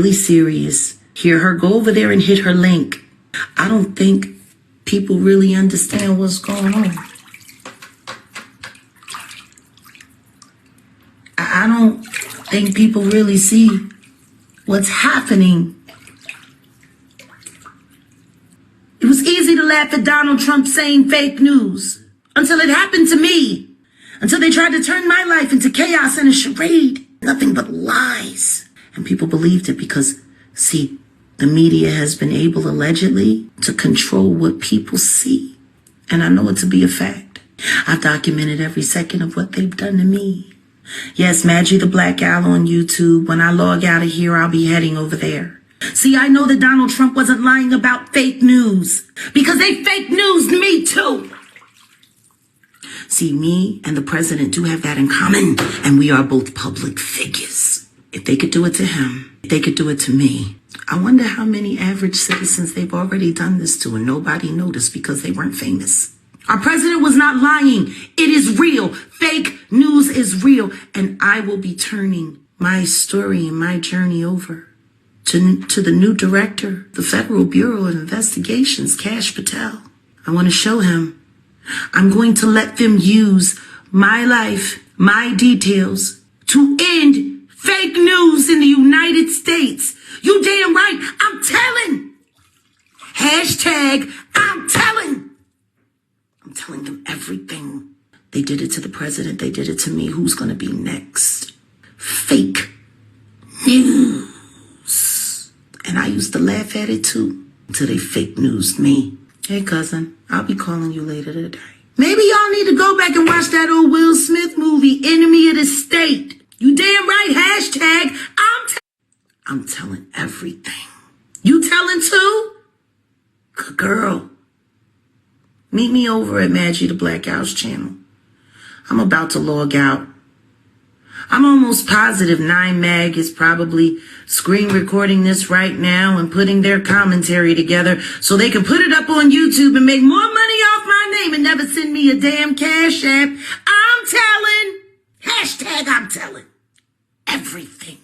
really serious. Hear her, go over there and hit her link. I don't think people really understand what's going on. I don't think people really see what's happening. It was easy to laugh at Donald Trump saying fake news until it happened to me. Until they tried to turn my life into chaos and a charade. Nothing but lies. And people believed it because, see, the media has been able, allegedly, to control what people see. And I know it to be a fact. I've documented every second of what they've done to me. Yes, Maggie the Black Owl on YouTube. When I log out of here, I'll be heading over there. See, I know that Donald Trump wasn't lying about fake news. Because they fake newsed me too. See, me and the president do have that in common. And we are both public figures. If they could do it to him, if they could do it to me. I wonder how many average citizens they've already done this to and nobody noticed because they weren't famous. Our president was not lying. It is real. Fake news is real. And I will be turning my story and my journey over to the new director, the Federal Bureau of Investigations, Kash Patel. I want to show him. I'm going to let them use my life, my details, to end fake news in the United States. You damn right, I'm telling. Hashtag, I'm telling. I'm telling them everything. They did it to the president. They did it to me. Who's going to be next? Fake news. And I used to laugh at it too until they fake newsed me. Hey, cousin, I'll be calling you later today. Maybe y'all need to go back and watch that old Will Smith movie, Enemy of the State. You damn right, hashtag, I'm telling everything. You telling too? Good girl. Meet me over at Maggie the Black Owl's channel. I'm about to log out. I'm almost positive 9mag is probably screen recording this right now and putting their commentary together so they can put it up on YouTube and make more money off my name and never send me a damn cash app. I'm telling. Hashtag I'm telling. Everything.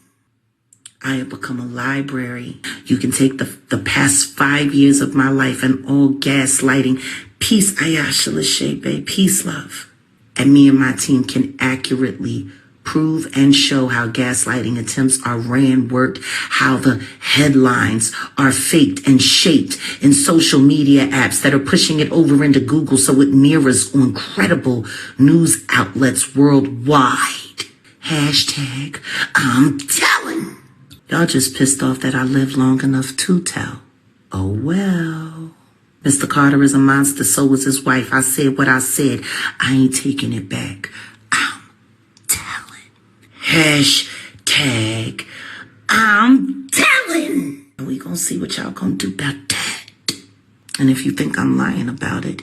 I have become a library. You can take the past 5 years of my life and all gaslighting. Peace, Ayasha Lashebe. Peace, love. And me and my team can accurately prove and show how gaslighting attempts are ran, worked, how the headlines are faked and shaped in social media apps that are pushing it over into Google so it mirrors on credible news outlets worldwide. Hashtag, I'm telling. Y'all just pissed off that I lived long enough to tell. Oh well. Mr. Carter is a monster, so was his wife. I said what I said. I ain't taking it back. I'm telling. Hashtag, I'm telling. And we gonna see what y'all gonna do about that. And if you think I'm lying about it,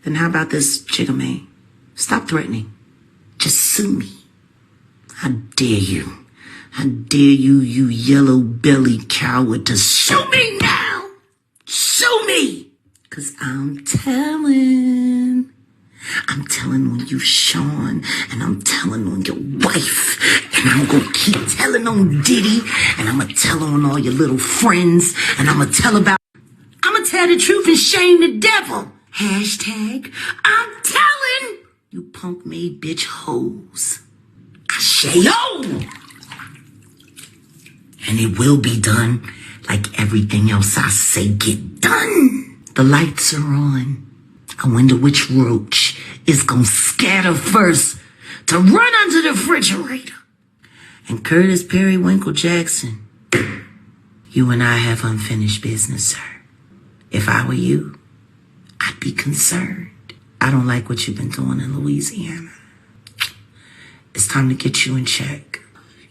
then how about this, Jigga man? Stop threatening. Just sue me. How dare you? How dare you, you yellow-bellied coward, to sue me now? Sue me! Because I'm telling. I'm telling on you, Sean, and I'm telling on your wife, and I'm going to keep telling on Diddy, and I'm going to tell on all your little friends, and I'm going to tell the truth and shame the devil. Hashtag, I'm telling. You punk-made bitch hoes. Ashayo! And it will be done like everything else I say get done. The lights are on. I wonder which roach is gonna scatter first to run under the refrigerator. And Curtis Periwinkle Jackson, you and I have unfinished business, sir. If I were you, I'd be concerned. I don't like what you've been doing in Louisiana. It's time to get you in check.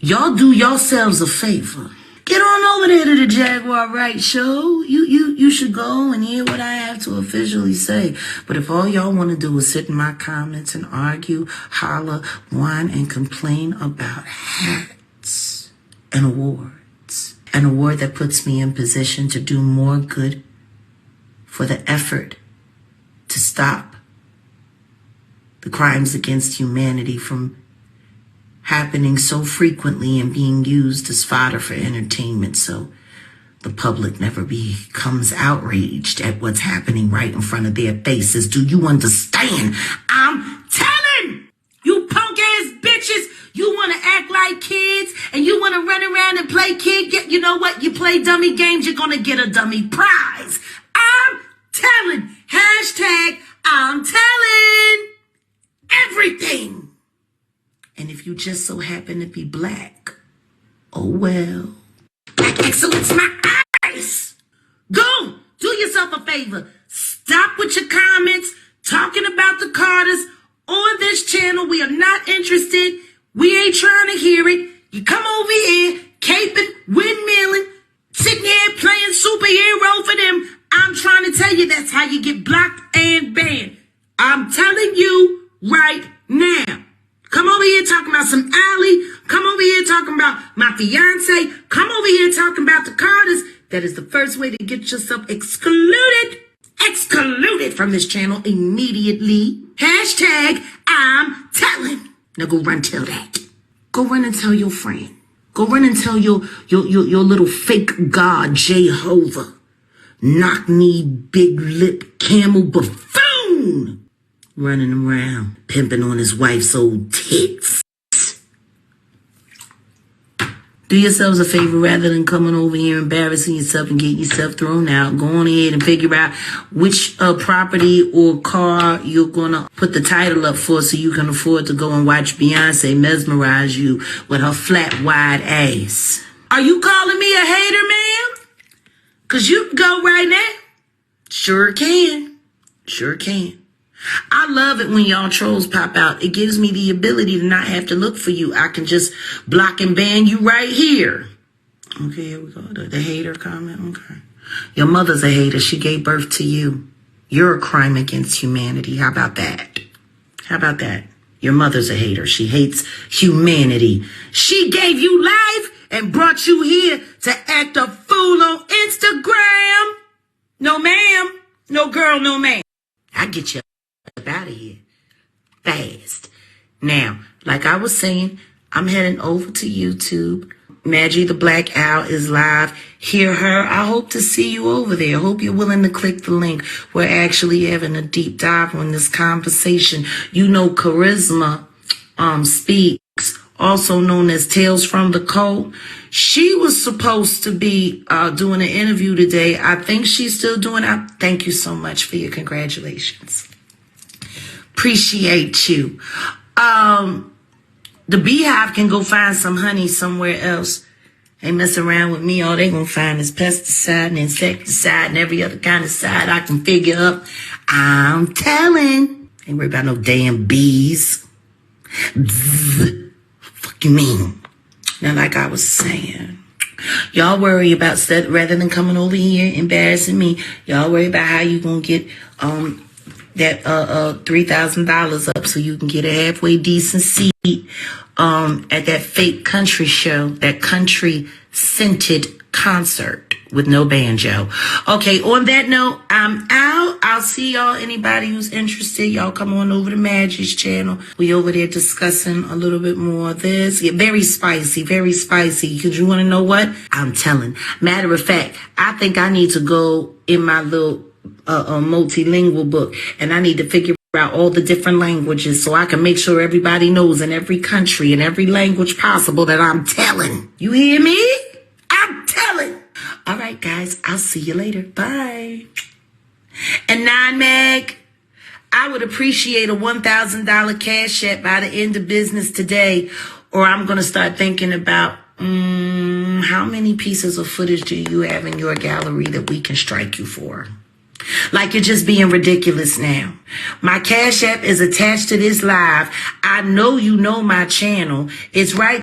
Y'all do yourselves a favor. Get on over there to the Jaguar Wright show. You should go and hear what I have to officially say. But if all y'all want to do is sit in my comments and argue, holler, whine, and complain about hats and awards, an award that puts me in position to do more good for the effort to stop the crimes against humanity from happening so frequently and being used as fodder for entertainment, so the public never becomes outraged at what's happening right in front of their faces. Do you understand? I'm telling you punk ass bitches, you want to act like kids and you want to run around and play kid. You know what? You play dummy games, you're going to get a dummy prize. I'm telling. Hashtag I'm telling everything. And if you just so happen to be black, oh well. Black excellence, my eyes. Go, do yourself a favor. Stop with your comments talking about the Carters on this channel. We are not interested. We ain't trying to hear it. You come over here, caping, windmilling, sitting here playing superhero for them. I'm trying to tell you that's how you get blocked and banned. I'm telling you right now. Come over here talking about some alley. Come over here talking about my fiance. Come over here talking about the Carters. That is the first way to get yourself excluded from this channel immediately. Hashtag I'm telling. Now go run tell that. Go run and tell your friend. Go run and tell your little fake god Jehovah. Knock-knee, big lip, camel buffoon. Running around, pimping on his wife's old tits. Do yourselves a favor rather than coming over here embarrassing yourself and getting yourself thrown out. Go on ahead and figure out which property or car you're going to put the title up for so you can afford to go and watch Beyonce mesmerize you with her flat, wide ass. Are you calling me a hater, ma'am? Because you can go right now. Sure can. Sure can. I love it when y'all trolls pop out. It gives me the ability to not have to look for you. I can just block and ban you right here. Okay, here we go. The hater comment. Okay. Your mother's a hater. She gave birth to you. You're a crime against humanity. How about that? How about that? Your mother's a hater. She hates humanity. She gave you life and brought you here to act a fool on Instagram. No, ma'am. No, girl, no, ma'am. I get you out of here fast. Now, like I was saying, I'm heading over to YouTube. Maggie the Black Owl is live. Hear her. I hope to see you over there. I hope you're willing to click the link. We're actually having a deep dive on this conversation. You know, Charisma Speaks, also known as Tales from the Cult. She was supposed to be doing an interview today. I think she's still doing it. Thank you so much for your congratulations. Appreciate you. The Beehive can go find some honey somewhere else. They mess around with me. All they gonna find is pesticide and insecticide and every other kind of side I can figure up. I'm telling. Ain't worried about no damn bees. Fuck you mean? Now, like I was saying, y'all worry about rather than coming over here embarrassing me. Y'all worry about how you gonna get that $3,000 up so you can get a halfway decent seat at that fake country show, that country scented concert with no banjo. Okay, on that note, I'm out. I'll see y'all. Anybody who's interested, y'all come on over to Maggie's channel. We over there discussing a little bit more of this. Yeah, very spicy, very spicy. Because you want to know what? I'm telling. Matter of fact, I think I need to go in my little multilingual book, and I need to figure out all the different languages so I can make sure everybody knows in every country and every language possible that I'm telling. You hear me? I'm telling. All right, guys, I'll see you later. Bye. And Meg, I would appreciate a $1,000 cash app by the end of business today, or I'm going to start thinking about how many pieces of footage do you have in your gallery that we can strike you for? Like you're just being ridiculous now. My Cash App is attached to this live. I know you know my channel. It's right.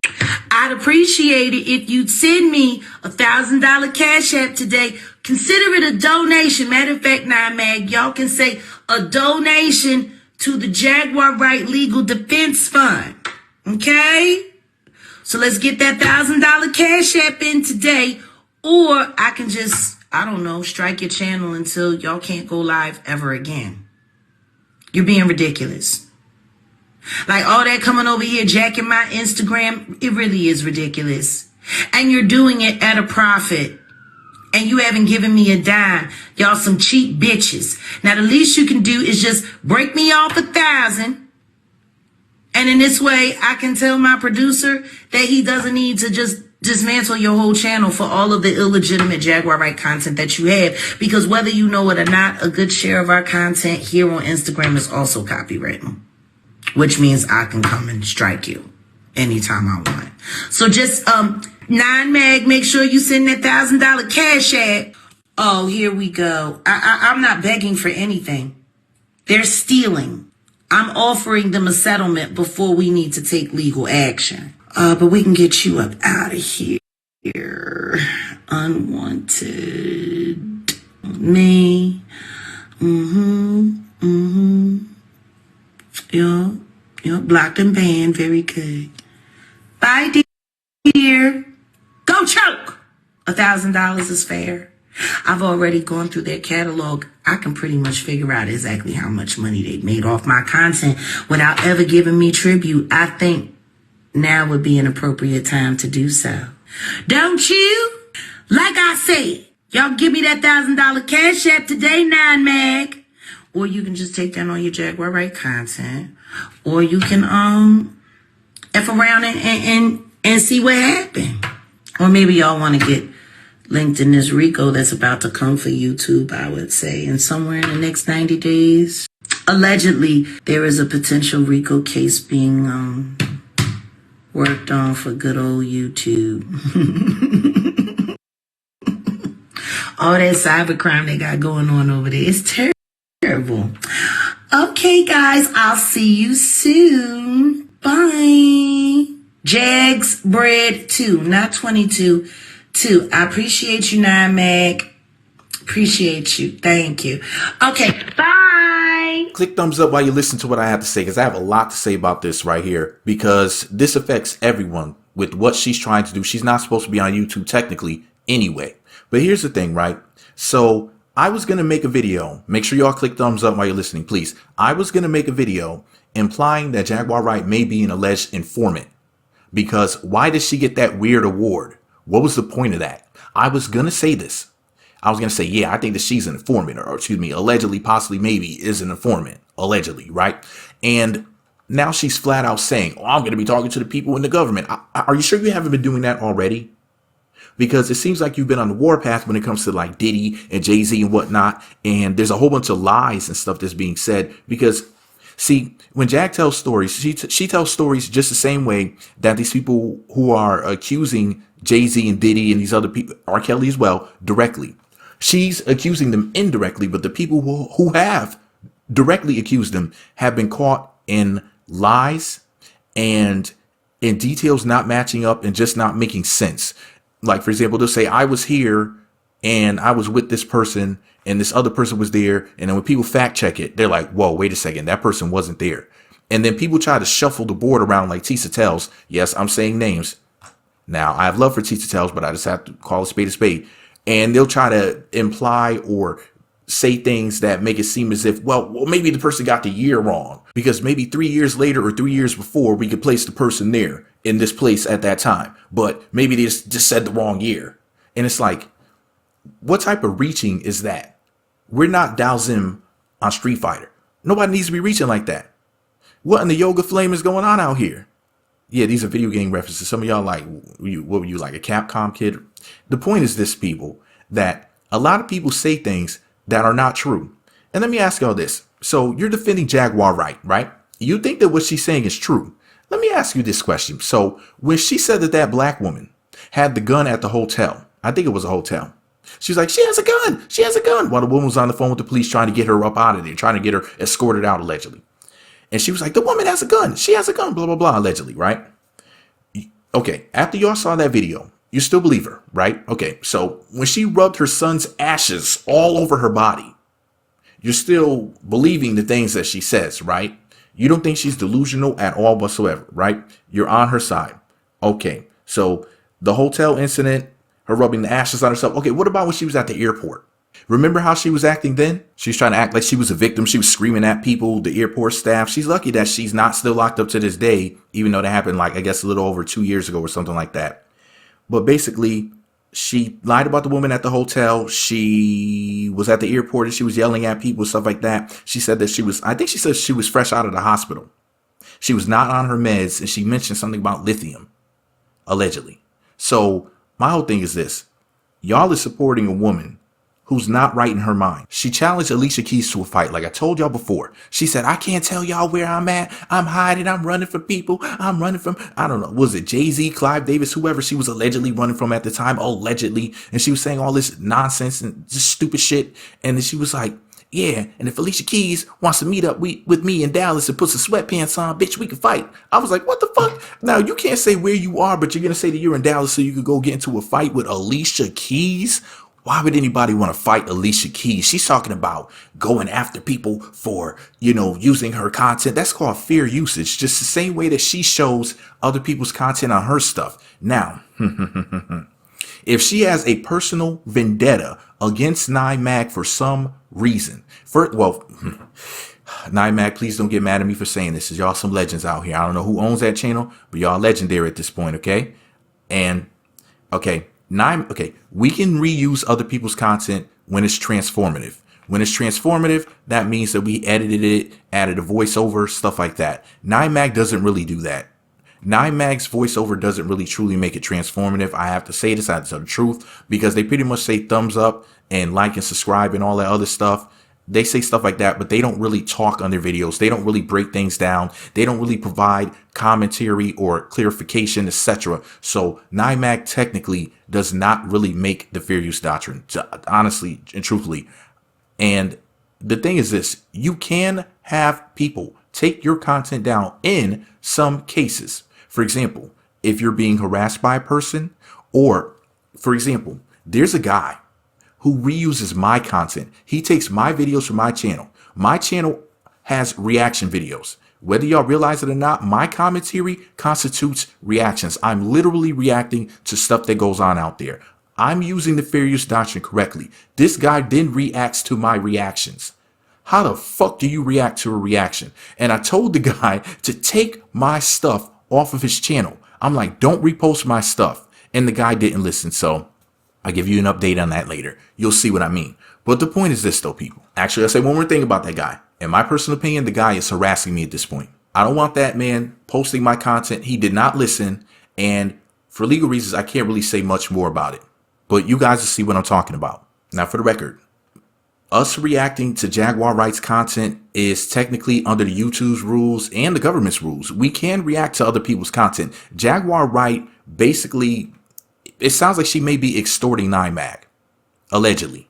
I'd appreciate it if you'd send me a $1,000 Cash App today. Consider it a donation. Matter of fact, Mag, y'all can say a donation to the Jaguar Wright Legal Defense Fund. Okay? So let's get that $1,000 Cash App in today. Or I can just, I don't know, strike your channel until y'all can't go live ever again. You're being ridiculous. Like all that coming over here jacking my Instagram, it really is ridiculous. And you're doing it at a profit. And you haven't given me a dime. Y'all some cheap bitches. Now the least you can do is just break me off 1,000. And in this way, I can tell my producer that he doesn't need to just dismantle your whole channel for all of the illegitimate Jaguar Wright content that you have. Because whether you know it or not, a good share of our content here on Instagram is also copywritten. Which means I can come and strike you anytime I want. So just, 9Mag, make sure you send that $1,000 cash app. Oh, here we go. I'm not begging for anything. They're stealing. I'm offering them a settlement before we need to take legal action. But we can get you up out of here. Unwanted. Me. You're blocked and banned. Very good. Bye, dear. Go choke. $1,000 is fair. I've already gone through their catalog. I can pretty much figure out exactly how much money they made off my content without ever giving me tribute. I think now would be an appropriate time to do so. Don't you? Like I said, y'all give me that $1,000 cash app today, 9Mag. Or you can just take down all your Jaguar Wright content. Or you can F around and see what happened. Or maybe y'all want to get linked in this RICO that's about to come for YouTube, I would say, and somewhere in the next 90 days. Allegedly, there is a potential RICO case being worked on for good old YouTube. All that cybercrime they got going on over there is terrible. Okay, guys, I'll see you soon. Bye. Jags Bread 2, not 22. 2. I appreciate you, 9Mag. Appreciate you. Thank you. Okay, bye. Click thumbs up while you listen to what I have to say, because I have a lot to say about this right here, because this affects everyone with what she's trying to do. She's not supposed to be on YouTube technically anyway. But here's the thing, right? So I was going to make a video. Make sure y'all click thumbs up while you're listening, please. I was going to make a video implying that Jaguar Wright may be an alleged informant. Because why did she get that weird award? What was the point of that? I was going to say this. I was going to say, yeah, I think that she's an informant, or excuse me, allegedly, possibly, maybe is an informant, allegedly, right? And now she's flat out saying, oh, I'm going to be talking to the people in the government. Are you sure you haven't been doing that already? Because it seems like you've been on the warpath when it comes to like Diddy and Jay-Z and whatnot. And there's a whole bunch of lies and stuff that's being said because, see, when Jag tells stories, she tells stories just the same way that these people who are accusing Jay-Z and Diddy and these other people, R. Kelly as well, directly. She's accusing them indirectly, but the people who have directly accused them have been caught in lies and in details not matching up and just not making sense. Like, for example, they'll say, I was here and I was with this person and this other person was there. And then when people fact check it, they're like, whoa, wait a second, that person wasn't there. And then people try to shuffle the board around like Tisa tells. Yes, I'm saying names. Now, I have love for Tisa tells, but I just have to call a spade a spade. And they'll try to imply or say things that make it seem as if, well, maybe the person got the year wrong because maybe 3 years later or 3 years before we could place the person there in this place at that time. But maybe they just said the wrong year. And it's like, what type of reaching is that? We're not Dalsim on Street Fighter. Nobody needs to be reaching like that. What in the yoga flame is going on out here? Yeah, these are video game references. Some of y'all like, what were you, like a Capcom kid? The point is this, people, that a lot of people say things that are not true. And let me ask y'all this. So you're defending Jaguar Wright, right? You think that what she's saying is true. Let me ask you this question. So when she said that that black woman had the gun at the hotel, I think it was a hotel. She's like, she has a gun. She has a gun. While the woman was on the phone with the police trying to get her up out of there, trying to get her escorted out, allegedly. And she was like, the woman has a gun. She has a gun, blah, blah, blah, allegedly, right? Okay, after y'all saw that video, you still believe her, right? Okay, so when she rubbed her son's ashes all over her body, you're still believing the things that she says, right? You don't think she's delusional at all whatsoever, right? You're on her side. Okay, so the hotel incident, her rubbing the ashes on herself. Okay, what about when she was at the airport? Remember how she was acting then? She was trying to act like she was a victim. She was screaming at people, the airport staff. She's lucky that she's not still locked up to this day, even though that happened like, I guess, a little over 2 years ago or something like that. But basically, she lied about the woman at the hotel. She was at the airport and she was yelling at people, stuff like that. She said that I think she said she was fresh out of the hospital. She was not on her meds, and she mentioned something about lithium, allegedly. So my whole thing is this. Y'all is supporting a woman who's not right in her mind. She challenged Alicia Keys to a fight, like I told y'all before. She said, I can't tell y'all where I'm at. I'm hiding. I'm running from people. I'm running from, I don't know, was it Jay-Z, Clive Davis, whoever she was allegedly running from at the time, allegedly. And she was saying all this nonsense and just stupid shit. And then she was like, yeah, and if Alicia Keys wants to meet up with me in Dallas and put some sweatpants on, bitch, we can fight. I was like, what the fuck? Now, you can't say where you are, but you're going to say that you're in Dallas so you could go get into a fight with Alicia Keys? Why would anybody want to fight Alicia Keys? She's talking about going after people for, using her content. That's called fair usage, just the same way that she shows other people's content on her stuff. Now, if she has a personal vendetta against NyMag for some reason, NyMag, please don't get mad at me for saying this. Y'all some legends out here. I don't know who owns that channel, but y'all legendary at this point, okay? And, okay, we can reuse other people's content when it's transformative. When it's transformative, that means that we edited it, added a voiceover, stuff like that. NyMag doesn't really do that. NyMag's voiceover doesn't really truly make it transformative. I have to say this, that's the truth, because they pretty much say thumbs up and like and subscribe and all that other stuff. They say stuff like that, but they don't really talk on their videos. They don't really break things down. They don't really provide commentary or clarification, etc. So NyMag technically does not really make the fair use doctrine, honestly and truthfully. And the thing is this, you can have people take your content down in some cases. For example, if you're being harassed by a person, or for example, there's a guy who reuses my content. He takes my videos from my channel. My channel has reaction videos. Whether y'all realize it or not, my commentary constitutes reactions. I'm literally reacting to stuff that goes on out there. I'm using the fair use doctrine correctly. This guy then reacts to my reactions. How the fuck do you react to a reaction? And I told the guy to take my stuff off of his channel. I'm like, don't repost my stuff. And the guy didn't listen. So I'll give you an update on that later. You'll see what I mean. But the point is this though, people. Actually, I'll say one more thing about that guy. In my personal opinion, the guy is harassing me at this point. I don't want that man posting my content. He did not listen. And for legal reasons, I can't really say much more about it. But you guys will see what I'm talking about. Now, for the record, us reacting to Jaguar Wright's content is technically under the YouTube's rules and the government's rules. We can react to other people's content. Jaguar Wright basically, it sounds like she may be extorting NyMag, allegedly.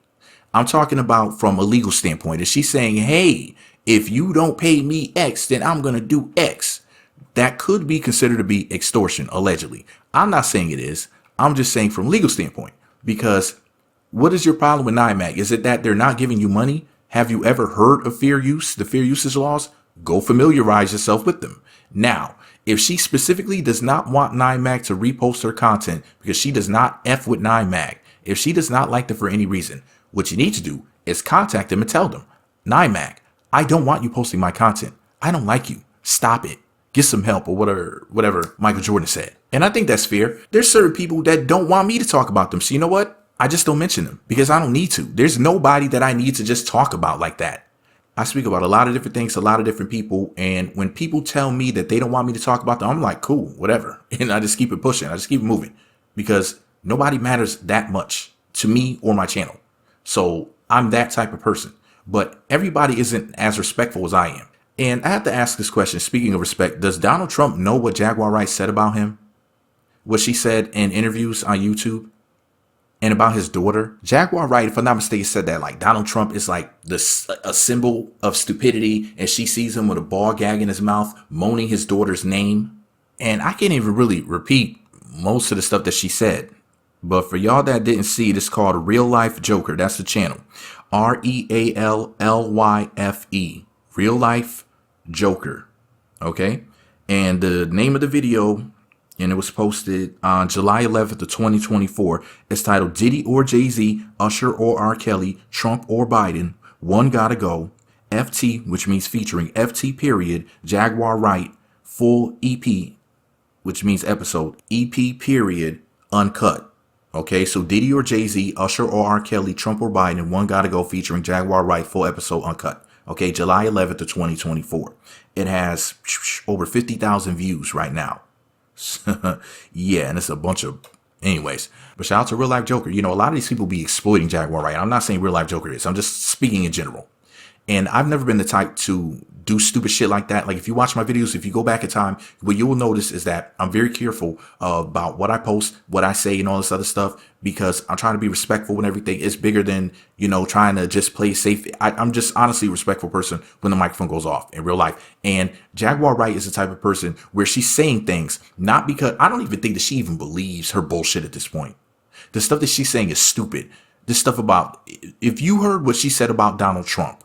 I'm talking about from a legal standpoint. Is she saying, hey, if you don't pay me X, then I'm going to do X? That could be considered to be extortion, allegedly. I'm not saying it is. I'm just saying from a legal standpoint, because what is your problem with NyMag? Is it that they're not giving you money? Have you ever heard of fair use, the fair usage laws? Go familiarize yourself with them. Now, if she specifically does not want NyMag to repost her content because she does not F with NyMag, if she does not like them for any reason, what you need to do is contact them and tell them, NyMag, I don't want you posting my content. I don't like you. Stop it. Get some help, or whatever Michael Jordan said. And I think that's fair. There's certain people that don't want me to talk about them. So you know what? I just don't mention them because I don't need to. There's nobody that I need to just talk about like that. I speak about a lot of different things, a lot of different people. And when people tell me that they don't want me to talk about them, I'm like, cool, whatever. And I just keep it pushing. I just keep it moving because nobody matters that much to me or my channel. So I'm that type of person. But everybody isn't as respectful as I am. And I have to ask this question. Speaking of respect, does Donald Trump know what Jaguar Wright said about him? What she said in interviews on YouTube? And about his daughter? Jaguar Wright, if I'm not mistaken, said that like Donald Trump is like a symbol of stupidity, and she sees him with a ball gag in his mouth, moaning his daughter's name. And I can't even really repeat most of the stuff that she said. But for y'all that didn't see it, it's called Real Life Joker. That's the channel. REALLYFE. Real Life Joker. Okay? And the name of the video, and it was posted on July 11th of 2024. It's titled Diddy or Jay-Z, Usher or R. Kelly, Trump or Biden, One Gotta Go, FT, which means featuring, FT period, Jaguar Wright, full EP, which means episode, EP period, uncut. Okay, so Diddy or Jay-Z, Usher or R. Kelly, Trump or Biden, One Gotta Go featuring Jaguar Wright, full episode, uncut. Okay, July 11th of 2024. It has over 50,000 views right now. Yeah, and it's a bunch of, anyways. But shout out to Real Life Joker. You know, a lot of these people be exploiting Jaguar Wright. I'm not saying Real Life Joker is. I'm just speaking in general. And I've never been the type to do stupid shit like that. Like, if you watch my videos, if you go back in time, what you will notice is that I'm very careful about what I post, what I say, and all this other stuff, because I'm trying to be respectful and everything. It's bigger than, you know, trying to just play safe. I'm just honestly a respectful person when the microphone goes off in real life. And Jaguar Wright is the type of person where she's saying things, not because, I don't even think that she even believes her bullshit at this point. The stuff that she's saying is stupid. This stuff about, if you heard what she said about Donald Trump,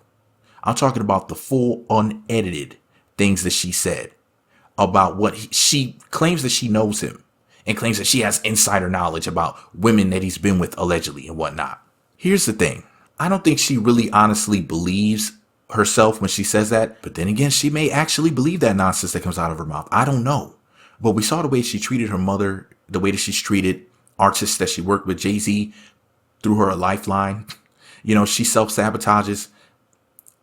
I'm talking about the full unedited things that she said about what she claims that she knows him and claims that she has insider knowledge about women that he's been with allegedly and whatnot. Here's the thing. I don't think she really honestly believes herself when she says that. But then again, she may actually believe that nonsense that comes out of her mouth. I don't know. But we saw the way she treated her mother, the way that she's treated artists that she worked with, Jay-Z, threw her a lifeline. You know, she self-sabotages.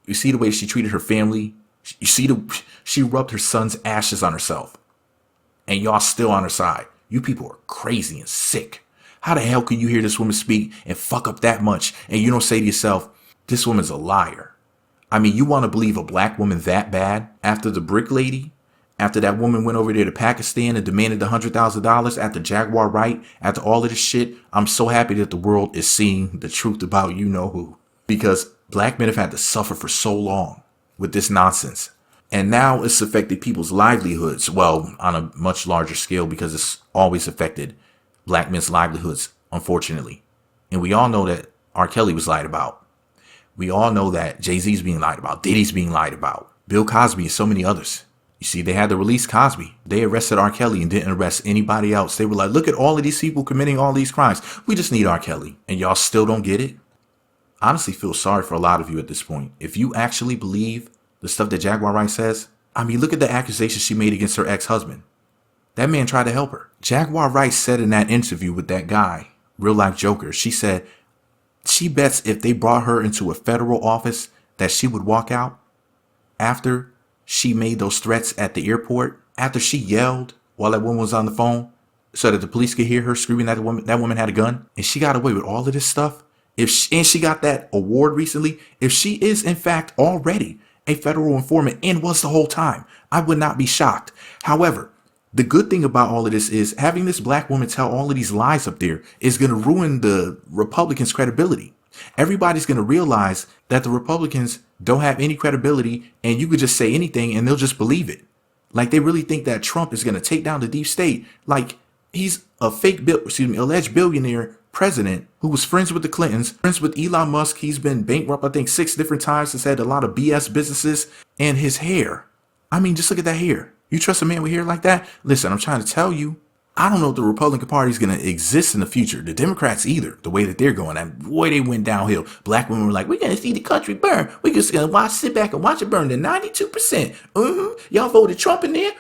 You see the way she treated her family. You see she rubbed her son's ashes on herself. And y'all still on her side. You people are crazy and sick. How the hell can you hear this woman speak and fuck up that much and you don't say to yourself, this woman's a liar? I mean, you want to believe a black woman that bad after the brick lady? After that woman went over there to Pakistan and demanded the $100,000 after Jaguar Wright, after all of this shit? I'm so happy that the world is seeing the truth about you know who. Because black men have had to suffer for so long with this nonsense. And now it's affected people's livelihoods. Well, on a much larger scale, because it's always affected black men's livelihoods, unfortunately. And we all know that R. Kelly was lied about. We all know that Jay-Z's being lied about. Diddy's being lied about. Bill Cosby and so many others. You see, they had to release Cosby. They arrested R. Kelly and didn't arrest anybody else. They were like, look at all of these people committing all these crimes. We just need R. Kelly. And y'all still don't get it? I honestly feel sorry for a lot of you at this point. If you actually believe the stuff that Jaguar Wright says, I mean, look at the accusations she made against her ex-husband. That man tried to help her. Jaguar Wright said in that interview with that guy, Real Life Joker, she said she bets if they brought her into a federal office that she would walk out after she made those threats at the airport, after she yelled while that woman was on the phone so that the police could hear her screaming that that woman had a gun. And she got away with all of this stuff. And she got that award recently. If she is, in fact, already a federal informant and was the whole time, I would not be shocked. However, the good thing about all of this is having this black woman tell all of these lies up there is going to ruin the Republicans' credibility. Everybody's going to realize that the Republicans don't have any credibility and you could just say anything and they'll just believe it. Like they really think that Trump is going to take down the deep state. Like he's a alleged billionaire president who was friends with the Clintons, friends with Elon Musk. He's been bankrupt, I think, 6 different times. Has had a lot of BS businesses. And his hair. I mean, just look at that hair. You trust a man with hair like that? Listen, I'm trying to tell you, I don't know if the Republican Party is going to exist in the future. The Democrats either, the way that they're going. And boy, they went downhill. Black women were like, we're going to see the country burn. We're just going to sit back and watch it burn to 92%. Y'all voted Trump in there?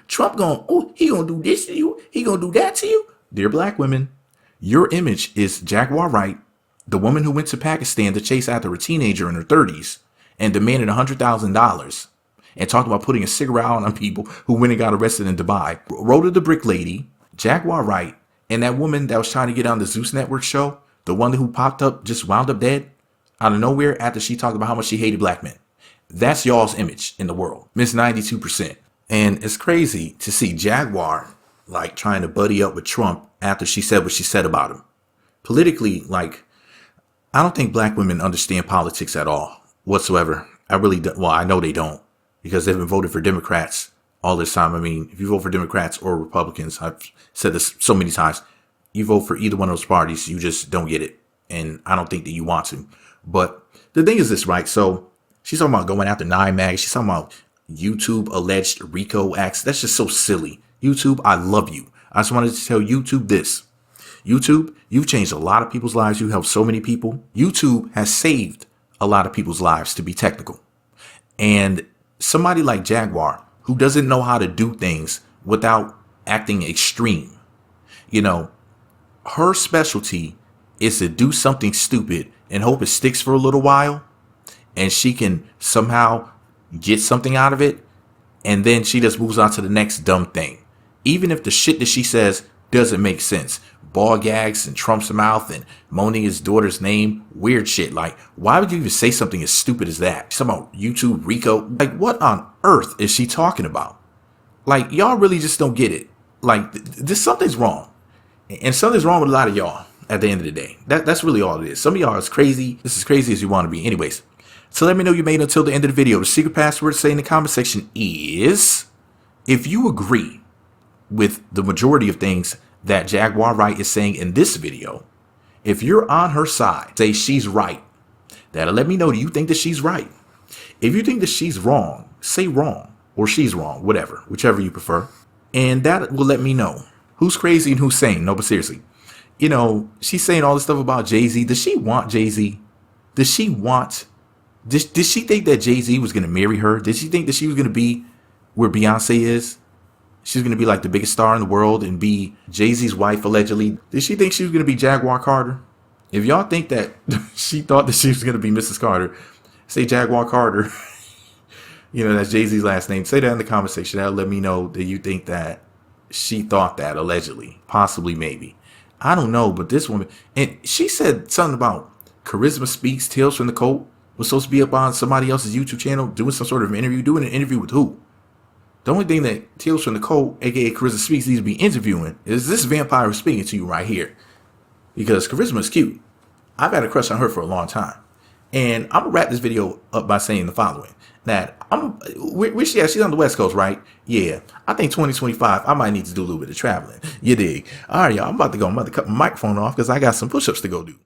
Trump going, oh, he going to do this to you. He going to do that to you. Dear black women, your image is Jaguar Wright, the woman who went to Pakistan to chase after a teenager in her 30s and demanded $100,000 and talked about putting a cigarette out on people who went and got arrested in Dubai. Rhoda the Brick Lady, Jaguar Wright, and that woman that was trying to get on the Zeus Network show, the one who popped up, just wound up dead out of nowhere after she talked about how much she hated black men. That's y'all's image in the world. Miss 92%. And it's crazy to see Jaguar like trying to buddy up with Trump after she said what she said about him. Politically, like, I don't think black women understand politics at all whatsoever. I really don't. Well, I know they don't because they've been voting for Democrats all this time. I mean, if you vote for Democrats or Republicans, I've said this so many times, you vote for either one of those parties, you just don't get it. And I don't think that you want to. But the thing is this, right? So she's talking about going after 9 Mag. She's talking about YouTube alleged RICO acts. That's just so silly. YouTube, I love you. I just wanted to tell YouTube this. YouTube, you've changed a lot of people's lives. You helped so many people. YouTube has saved a lot of people's lives, to be technical. And somebody like Jaguar, who doesn't know how to do things without acting extreme, you know, her specialty is to do something stupid and hope it sticks for a little while, and she can somehow get something out of it, and then she just moves on to the next dumb thing. Even if the shit that she says doesn't make sense. Ball gags and Trump's mouth and moaning his daughter's name. Weird shit. Like, why would you even say something as stupid as that? Something about YouTube RICO. Like, what on earth is she talking about? Like, y'all really just don't get it. Like, something's wrong. And something's wrong with a lot of y'all at the end of the day. That's really all it is. Some of y'all is crazy. This is crazy as you want to be. Anyways, so let me know you made it until the end of the video. The secret password to say in the comment section is, if you agree with the majority of things that Jaguar Wright is saying in this video, if you're on her side, say she's right. That'll let me know, do you think that she's right? If you think that she's wrong, say wrong, or she's wrong, whatever, whichever you prefer. And that will let me know who's crazy and who's sane. No, but seriously, you know, she's saying all this stuff about Jay-Z. Does she want Jay-Z? Did she think that Jay-Z was going to marry her? Did she think that she was going to be where Beyonce is? She's going to be like the biggest star in the world and be Jay-Z's wife, allegedly. Did she think she was going to be Jaguar Carter? If y'all think that she thought that she was going to be Mrs. Carter, say Jaguar Carter. You know, that's Jay-Z's last name. Say that in the comment section. That'll let me know that you think that she thought that, allegedly. Possibly, maybe. I don't know, but this woman, and she said something about Charisma Speaks, Tales from the Cold, was supposed to be up on somebody else's YouTube channel doing some sort of interview. Doing an interview with who? The only thing that Tales from the Cold, aka Charisma Speaks, needs to be interviewing is this vampire who's speaking to you right here. Because Charisma is cute. I've had a crush on her for a long time. And I'm going to wrap this video up by saying the following. That, where she at? She's on the West Coast, right? Yeah. I think 2025, I might need to do a little bit of traveling. You dig? All right, y'all. I'm about to go. I'm about to cut my microphone off because I got some push-ups to go do.